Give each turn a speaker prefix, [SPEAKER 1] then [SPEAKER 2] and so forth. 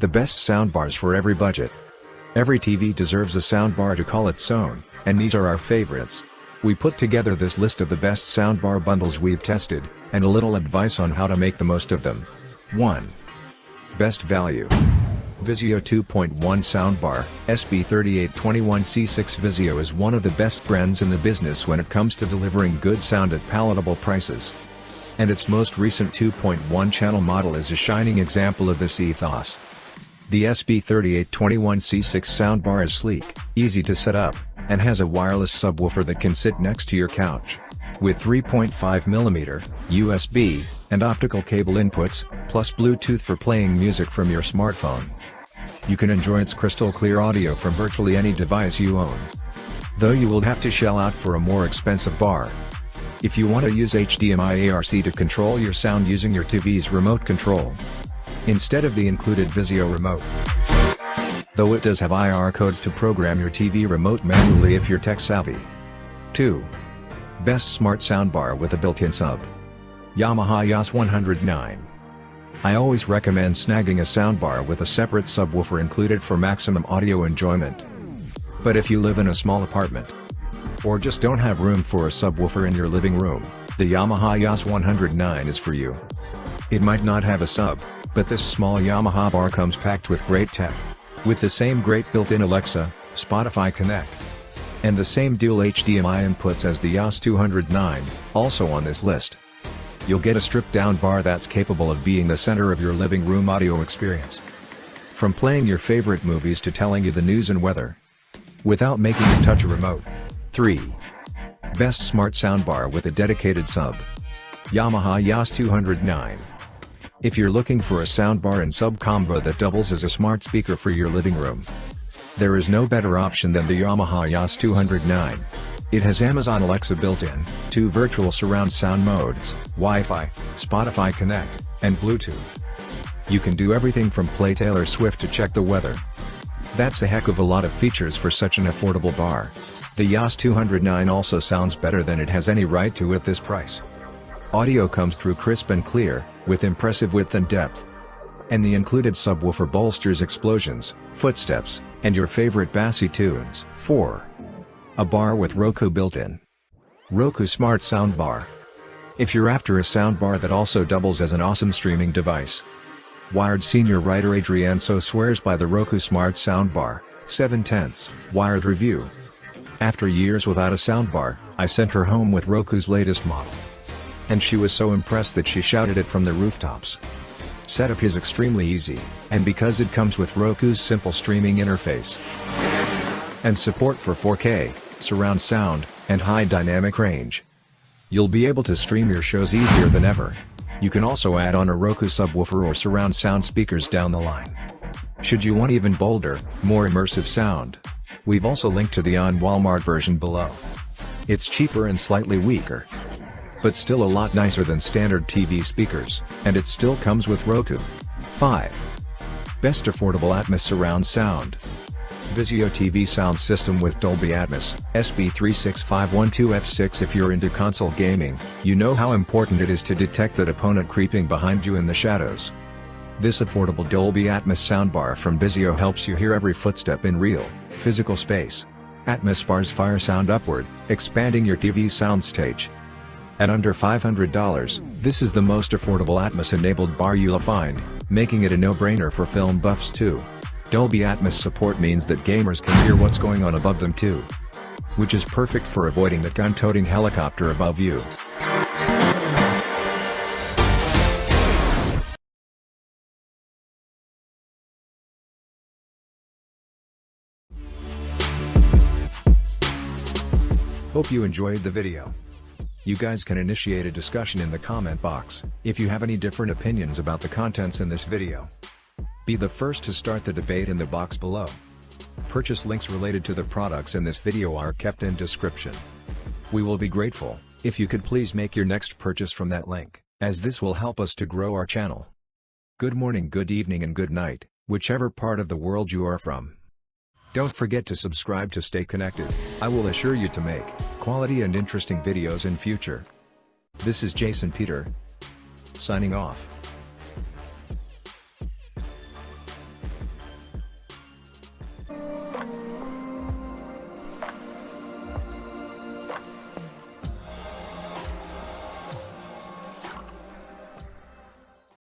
[SPEAKER 1] The best soundbars for every budget. Every TV deserves a soundbar to call its own, and these are our favorites. We put together this list of the best soundbar bundles we've tested, and a little advice on how to make the most of them. 1. Best value. Vizio 2.1 Soundbar, SB3821C6. Vizio is one of the best brands in the business when it comes to delivering good sound at palatable prices. And its most recent 2.1 channel model is a shining example of this ethos. The SB3821C6 soundbar is sleek, easy to set up, and has a wireless subwoofer that can sit next to your couch. With 3.5mm, USB, and optical cable inputs, plus Bluetooth for playing music from your smartphone. You can enjoy its crystal clear audio from virtually any device you own. Though you will have to shell out for a more expensive bar if you want to use HDMI ARC to control your sound using your TV's remote control, instead of the included Vizio remote. Though it does have IR codes to program your TV remote manually if you're tech savvy. 2. Best smart soundbar with a built-in sub. Yamaha YAS-109. I always recommend snagging a soundbar with a separate subwoofer included for maximum audio enjoyment. But if you live in a small apartment, or just don't have room for a subwoofer in your living room, the Yamaha YAS-109 is for you. It might not have a sub, but this small Yamaha bar comes packed with great tech. With the same great built-in Alexa, Spotify Connect, and the same dual HDMI inputs as the YAS-209, also on this list. You'll get a stripped-down bar that's capable of being the center of your living room audio experience. From playing your favorite movies to telling you the news and weather, without making you touch a remote. 3. Best smart soundbar with a dedicated sub. Yamaha YAS-209. If you're looking for a soundbar and sub combo that doubles as a smart speaker for your living room, there is no better option than the Yamaha YAS-209. It has Amazon Alexa built-in, 2 virtual surround sound modes, Wi-Fi, Spotify Connect, and Bluetooth. You can do everything from play Taylor Swift to check the weather. That's a heck of a lot of features for such an affordable bar. The YAS-209 also sounds better than it has any right to at this price. Audio comes through crisp and clear, with impressive width and depth. And the included subwoofer bolsters explosions, footsteps, and your favorite bassy tunes. 4. A bar with Roku built-in. Roku Smart Soundbar. If you're after a soundbar that also doubles as an awesome streaming device. Wired senior writer Adrienne So swears by the Roku Smart Soundbar, 7/10. Wired review. After years without a soundbar, I sent her home with Roku's latest model. And she was so impressed that she shouted it from the rooftops. Setup is extremely easy, and because it comes with Roku's simple streaming interface and support for 4K, surround sound, and high dynamic range, you'll be able to stream your shows easier than ever. You can also add on a Roku subwoofer or surround sound speakers down the line. Should you want even bolder, more immersive sound, we've also linked to the on Walmart version below. It's cheaper and slightly weaker, but still a lot nicer than standard TV speakers, and it still comes with Roku. 5. Best affordable Atmos surround sound. Vizio TV sound system with Dolby Atmos, SB36512F6. If you're into console gaming, you know how important it is to detect that opponent creeping behind you in the shadows. This affordable Dolby Atmos soundbar from Vizio helps you hear every footstep in real, physical space. Atmos bars fire sound upward, expanding your TV's soundstage. At under $500, this is the most affordable Atmos-enabled bar you'll find, making it a no-brainer for film buffs too. Dolby Atmos support means that gamers can hear what's going on above them too, which is perfect for avoiding that gun-toting helicopter above you. Hope you enjoyed the video. You guys can initiate a discussion in the comment box, if you have any different opinions about the contents in this video. Be the first to start the debate in the box below. Purchase links related to the products in this video are kept in description. We will be grateful if you could please make your next purchase from that link, as this will help us to grow our channel. Good morning, good evening and good night, whichever part of the world you are from. Don't forget to subscribe to stay connected. I will assure you to make quality and interesting videos in future. This is Jason Peter, signing off.